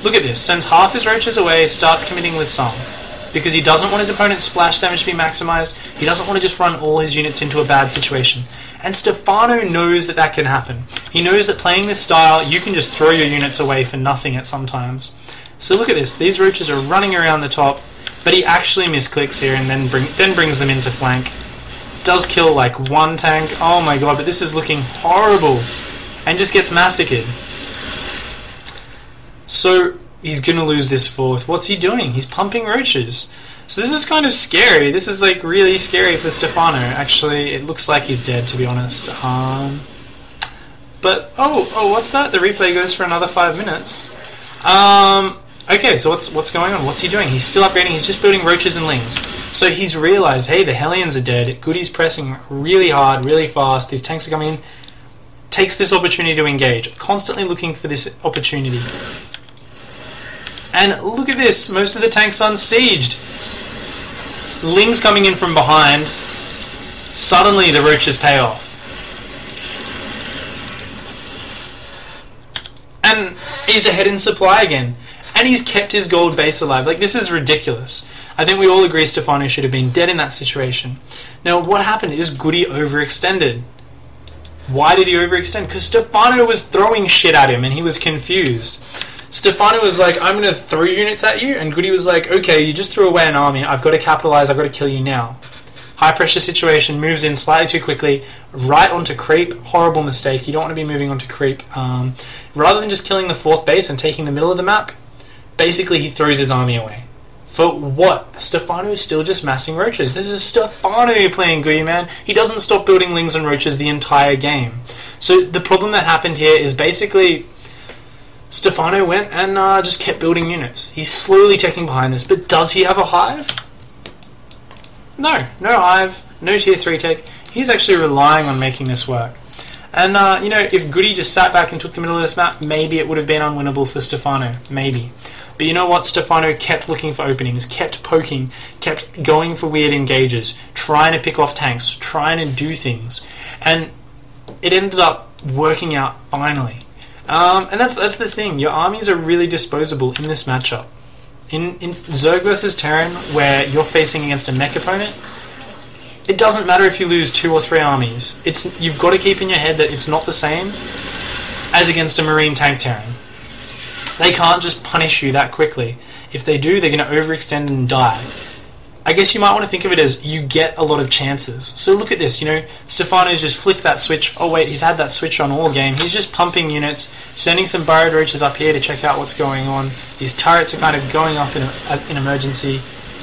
Look at this, sends half his roaches away, starts committing with some. Because he doesn't want his opponent's splash damage to be maximised, he doesn't want to just run all his units into a bad situation. And Stefano knows that that can happen. He knows that playing this style, you can just throw your units away for nothing at some times. So look at this, these roaches are running around the top, but he actually misclicks here and then brings them into flank. Does kill like one tank, oh my god, but this is looking horrible. And just gets massacred. So he's gonna lose this fourth. What's he doing? He's pumping roaches. So this is kind of scary. This is like really scary for Stefano. Actually, it looks like he's dead, to be honest. But oh, what's that? The replay goes for another 5 minutes. Okay, so what's going on? What's he doing? He's still upgrading. He's just building roaches and lings. So he's realized, hey, the Hellions are dead. Goody's pressing really hard, really fast. These tanks are coming in. Takes this opportunity to engage. Constantly looking for this opportunity. And look at this, most of the tanks unsieged. Lings coming in from behind. Suddenly the roaches pay off. And he's ahead in supply again. And he's kept his gold base alive. Like, this is ridiculous. I think we all agree Stefano should have been dead in that situation. Now, what happened is Goody overextended. Why did he overextend? Because Stefano was throwing shit at him and he was confused. Stefano was like, I'm going to throw units at you, and Goody was like, okay, you just threw away an army, I've got to capitalize, I've got to kill you now. High pressure situation, moves in slightly too quickly, right onto creep, horrible mistake, you don't want to be moving onto creep. Rather than just killing the fourth base and taking the middle of the map, basically he throws his army away. For what? Stefano is still just massing roaches. This is Stefano playing Goody, man. He doesn't stop building lings and roaches the entire game. So the problem that happened here is basically Stefano went and just kept building units. He's slowly checking behind this, but does he have a hive? No hive, no tier 3 tech. He's actually relying on making this work. And, you know, if Goody just sat back and took the middle of this map, maybe it would have been unwinnable for Stefano. Maybe. But you know what? Stefano kept looking for openings, kept poking, kept going for weird engages, trying to pick off tanks, trying to do things. And it ended up working out finally. And that's the thing. Your armies are really disposable in this matchup. In Zerg versus Terran, where you're facing against a mech opponent, it doesn't matter if you lose 2 or 3 armies. You've got to keep in your head that it's not the same as against a Marine tank Terran. They can't just punish you that quickly. If they do, they're going to overextend and die. I guess you might want to think of it as you get a lot of chances. So look at this, you know, Stefano's just flipped that switch. Oh wait, he's had that switch on all game. He's just pumping units, sending some burrowed roaches up here to check out what's going on. These turrets are kind of going up in emergency,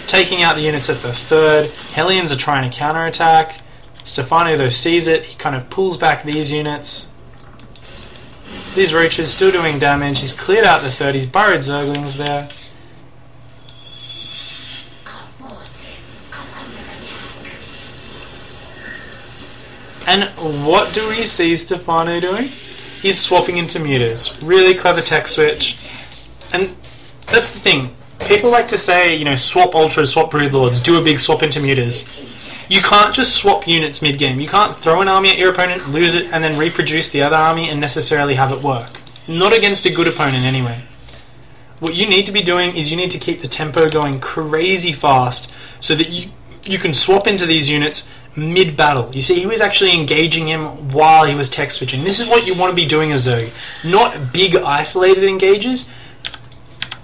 taking out the units at the third. Hellions are trying to counterattack. Stefano though sees it, he kind of pulls back these units. These roaches still doing damage. He's cleared out the third, he's burrowed Zerglings there. And what do we see Stefano doing? He's swapping into mutas. Really clever tech switch. And that's the thing. People like to say, you know, swap ultras, swap broodlords, do a big swap into mutas. You can't just swap units mid-game. You can't throw an army at your opponent, lose it, and then reproduce the other army and necessarily have it work. Not against a good opponent anyway. What you need to be doing is you need to keep the tempo going crazy fast so that you can swap into these units mid-battle. You see, he was actually engaging him while he was tech switching. This is what you want to be doing as Zerg. Not big isolated engages.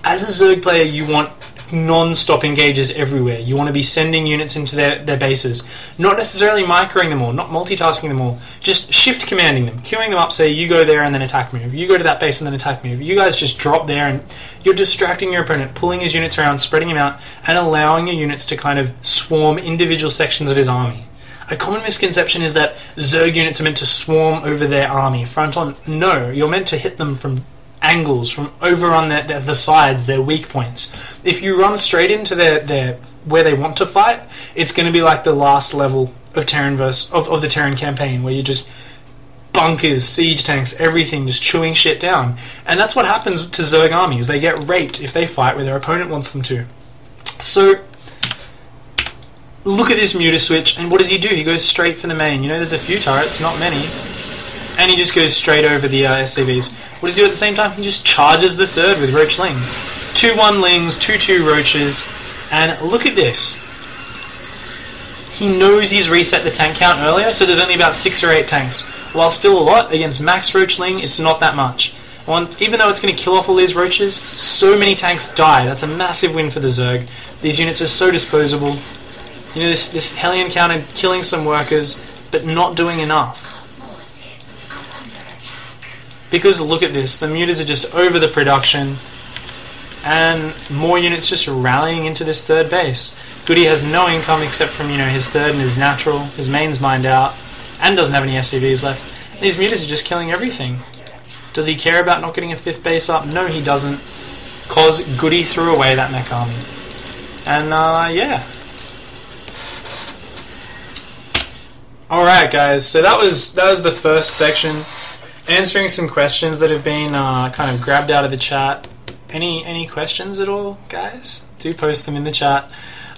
As a Zerg player, you want non-stop engages everywhere. You want to be sending units into their bases. Not necessarily microing them all, not multitasking them all. Just shift commanding them. Queuing them up, say you go there and then attack move. You go to that base and then attack move. You guys just drop there and you're distracting your opponent, pulling his units around, spreading him out, and allowing your units to kind of swarm individual sections of his army. A common misconception is that Zerg units are meant to swarm over their army, front on. No, you're meant to hit them from angles, from over on the sides, their weak points. If you run straight into their where they want to fight, it's going to be like the last level of Terran of the Terran campaign, where you just bunkers, siege tanks, everything, just chewing shit down. And that's what happens to Zerg armies. They get raped if they fight where their opponent wants them to. So look at this muta switch, and what does he do? He goes straight for the main. You know, there's a few turrets, not many. and he just goes straight over the SCVs. What does he do at the same time? He just charges the third with Roach Ling. 2-1 Lings, 2-2 Roaches, and look at this. He knows he's reset the tank count earlier, so there's only about 6 or 8 tanks. While still a lot, against max Roach Ling, it's not that much. Even though it's going to kill off all these Roaches, so many tanks die. That's a massive win for the Zerg. These units are so disposable. You know, this Hellion counter killing some workers, but not doing enough. Because look at this, the mutas are just over the production, and more units just rallying into this third base. Goody has no income except from, you know, his third and his natural. His main's mined out, and doesn't have any SCVs left. These mutas are just killing everything. Does he care about not getting a 5th base up? No, he doesn't. Cause Goody threw away that mech army. And, yeah. Alright guys, so that was the first section. Answering some questions that have been kind of grabbed out of the chat. Any questions at all, guys? Do post them in the chat.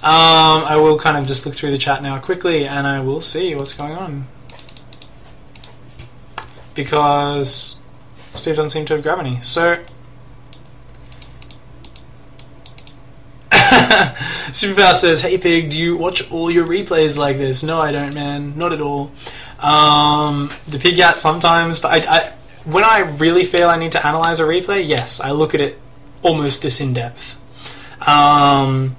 I will kind of just look through the chat now quickly, and I will see what's going on. Because Steve doesn't seem to have grabbed any. So, Superpower says, "Hey Pig, do you watch all your replays like this?" No, I don't, man. Not at all. The Pig Gat sometimes, but when I really feel I need to analyze a replay, yes, I look at it almost this in depth. And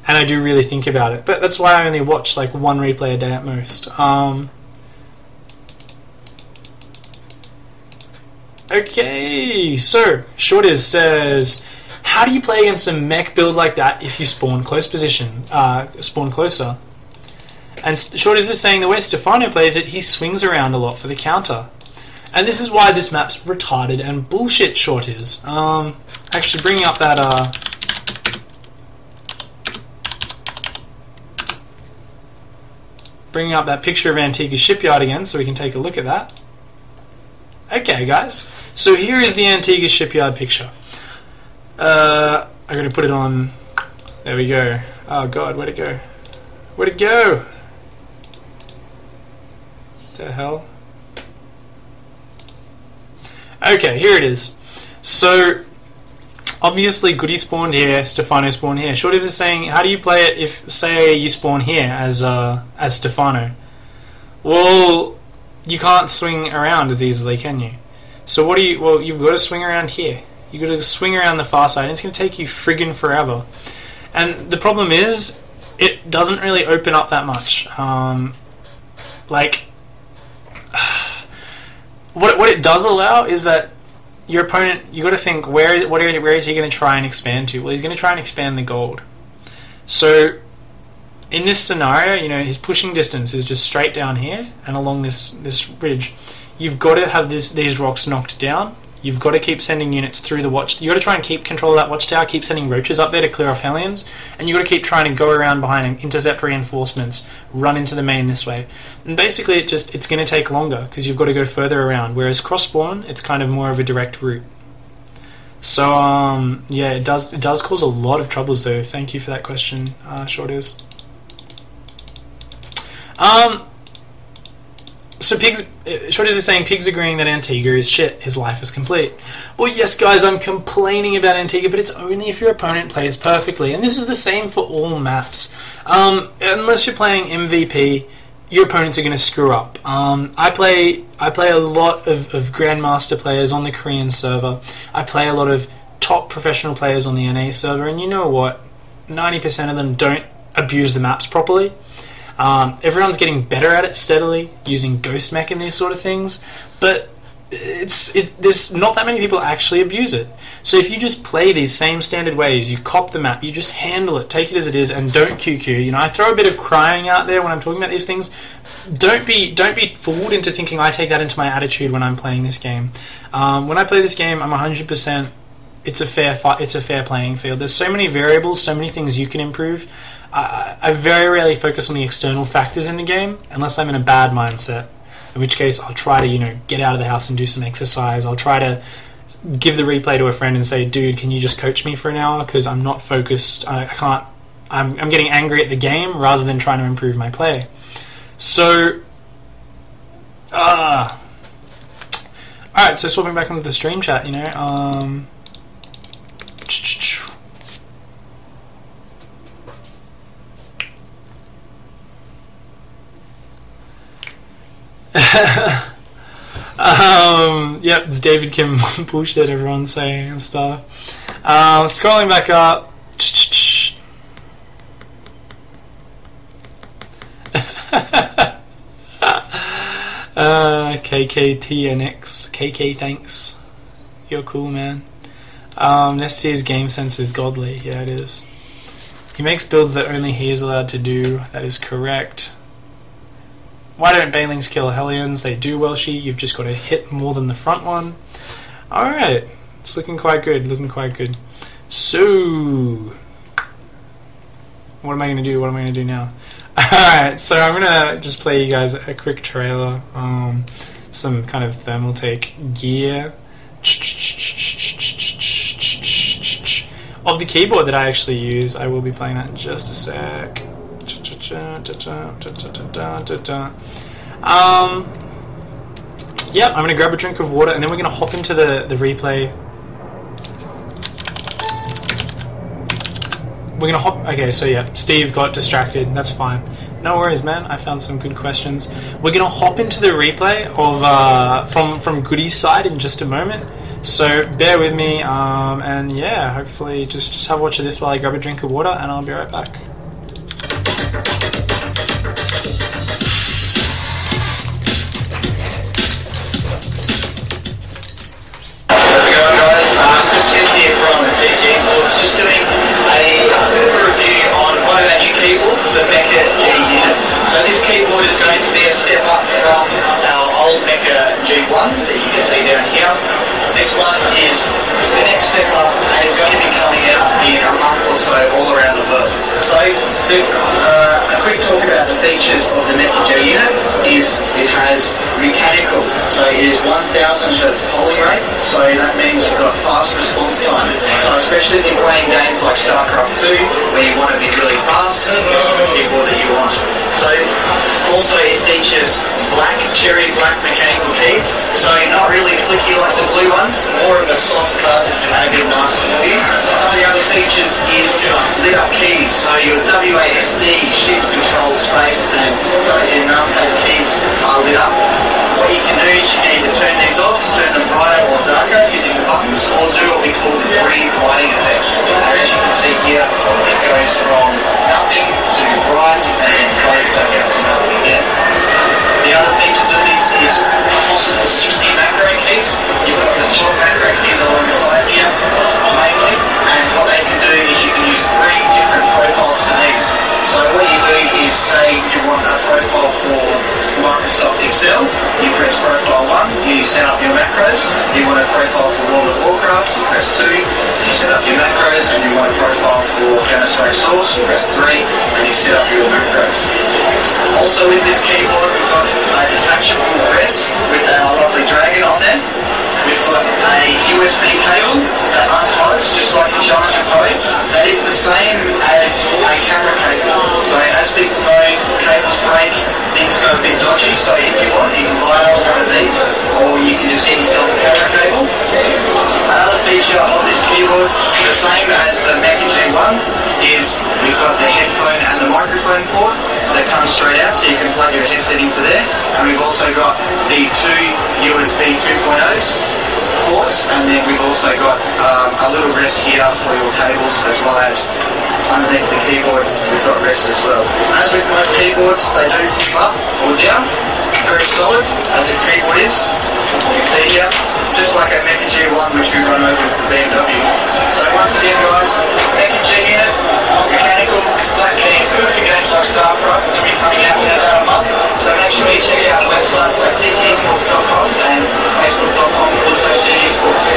I do really think about it. But that's why I only watch like 1 replay a day at most. Okay, so Shortiz says, how do you play against a mech build like that if you spawn close position, spawn closer? And Shortiz is saying the way Stefano plays it, he swings around a lot for the counter. And this is why this map's retarded and bullshit, Shortiz. Actually bringing up that, bringing up that picture of Antigua Shipyard again so we can take a look at that. Okay guys, so here is the Antigua Shipyard picture. I'm going to put it on, there we go. Oh god, where'd it go? Where'd it go? What the hell? Okay, here it is. So, obviously Goody spawned here, Stefano spawned here. Shorties is saying, how do you play it if, say, you spawn here as Stefano? Well, you can't swing around as easily, can you? So what do you, well, you've got to swing around here. You've got to swing around the far side, and it's going to take you friggin' forever. And the problem is, it doesn't really open up that much. What it does allow is that your opponent, you got to think, where is he going to try and expand to? Well, he's going to try and expand the gold. So in this scenario, you know, his pushing distance is just straight down here and along this ridge. You've got to have these rocks knocked down. You've got to keep sending units through the watch. You've got to try and keep control of that watchtower, keep sending roaches up there to clear off Hellions, and you've got to keep trying to go around behind and intercept reinforcements, run into the main this way. And basically it's going to take longer because you've got to go further around, whereas cross-spawn, it's kind of more of a direct route. So, yeah, it does cause a lot of troubles though. Thank you for that question, Shorters. So Shorties is saying Pig's agreeing that Antigua is shit, his life is complete. Well, yes guys, I'm complaining about Antigua, but it's only if your opponent plays perfectly, and this is the same for all maps. Unless you're playing MVP, your opponents are going to screw up. I play a lot of Grandmaster players on the Korean server. I play a lot of top professional players on the NA server, and you know what? 90% of them don't abuse the maps properly. Everyone's getting better at it steadily, using Ghost Mech and these sort of things, but there's not that many people actually abuse it. So if you just play these same standard ways, you cop the map, you just handle it, take it as it is, and don't QQ. You know, I throw a bit of crying out there when I'm talking about these things. Don't be fooled into thinking I take that into my attitude when I'm playing this game. When I play this game, I'm 100%. It's a fair playing field. There's so many variables, so many things you can improve. I very rarely focus on the external factors in the game unless I'm in a bad mindset, in which case I'll try to, you know, get out of the house and do some exercise. I'll try to give the replay to a friend and say, dude, can you just coach me for an hour because I'm not focused. I can't. I'm getting angry at the game rather than trying to improve my play. So Alright, so swapping back onto the stream chat, you know, yep, it's David Kim bullshit everyone's saying and stuff. Scrolling back up. KKTNX. KK, thanks. You're cool, man. Nestier's game sense is godly. Yeah, it is. He makes builds that only he is allowed to do. That is correct. Why don't Banelings kill Hellions? They do, Welshie. You've just got to hit more than the front one. Alright. It's looking quite good. Looking quite good. So, what am I going to do? What am I going to do now? Alright, so I'm going to just play you guys a quick trailer. Some kind of thermal take gear of the keyboard that I actually use. I will be playing that in just a sec. Yeah, I'm going to grab a drink of water and then we're going to hop into the replay. We're gonna hop. Okay, so yeah, Steve got distracted. That's fine. No worries, man. I found some good questions. We're gonna hop into the replay of from Goody's side in just a moment. So bear with me, and yeah, hopefully just have a watch of this while I grab a drink of water, and I'll be right back. How's it going, guys? Smith here from TvZ. Just doing a review on one of our new keyboards, the Mech G unit. So this keyboard is going to be a step up from our old Mech G1 that you can see down here. This one is the next step up and is going to be coming out in a month or so all around the world. So a quick talk about the features of the Mech G unit is it has mechanical, so it is 1000 Hz polling rate, so that means you've got fast response time. So especially if you're playing games like Starcraft 2 where you want to be really fast, this is the keyboard that you want. So also it features cherry black mechanical keys, so not really clicky like the blue ones, more of a soft cut and a bit nicer for you. Some of the other features is lit up keys, so your WASD, shift, control, space and so your numpad keys are lit up. What you can do is you can either turn these off, turn them brighter or darker using the buttons, or do what we call the breathe lighting effect. And as you can see here, it goes from nothing to bright and goes back out to nothing again. The other features of this is a possible 60 macro keys. You've got the 12 macro keys along the side here, mainly, and what they can do is you can use 3 different profiles for these. So what you do is say you want a profile for Microsoft Excel, you press profile 1, you set up your macros. You want a profile for World of Warcraft, you press 2, you set up your macros, and you want a profile for Counter-Strike Source, you press 3, and you set up your macros. Also with this keyboard, we've got a detachable rest with our lovely dragon on there. We've got a USB cable that unplugs just like the Challenger Pro. That is the same as a camera cable. So as people know, cables break, things go a bit dodgy. So if you want, you can buy one of these, or you can just get yourself a camera cable. Another feature of this keyboard, the same as the Mech G1, is we've got the headphone and the microphone port that comes straight out, so you can plug your headset into there. And we've also got the 2 USB 2.0s ports, and then we've also got a little rest here for your cables, as well as underneath the keyboard we've got rest as well. As with most keyboards, they do flip up or down, very solid as this keyboard is. You can see here, just like a Mech G1 which we run over with the BMW. So once again guys, Mech G unit, mechanical, black keys, good for games like Starcraft, will be coming out in about a month. So make sure you check out websites like tvsports.com and facebook.com/tvsports.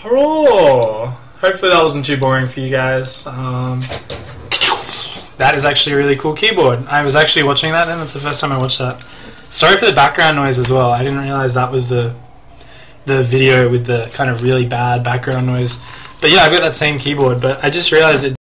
Oh, hopefully that wasn't too boring for you guys. That is actually a really cool keyboard. I was actually watching that then. That's the first time I watched that. Sorry for the background noise as well. I didn't realize that was the the video with the kind of really bad background noise. But yeah, I've got that same keyboard, but I just realized it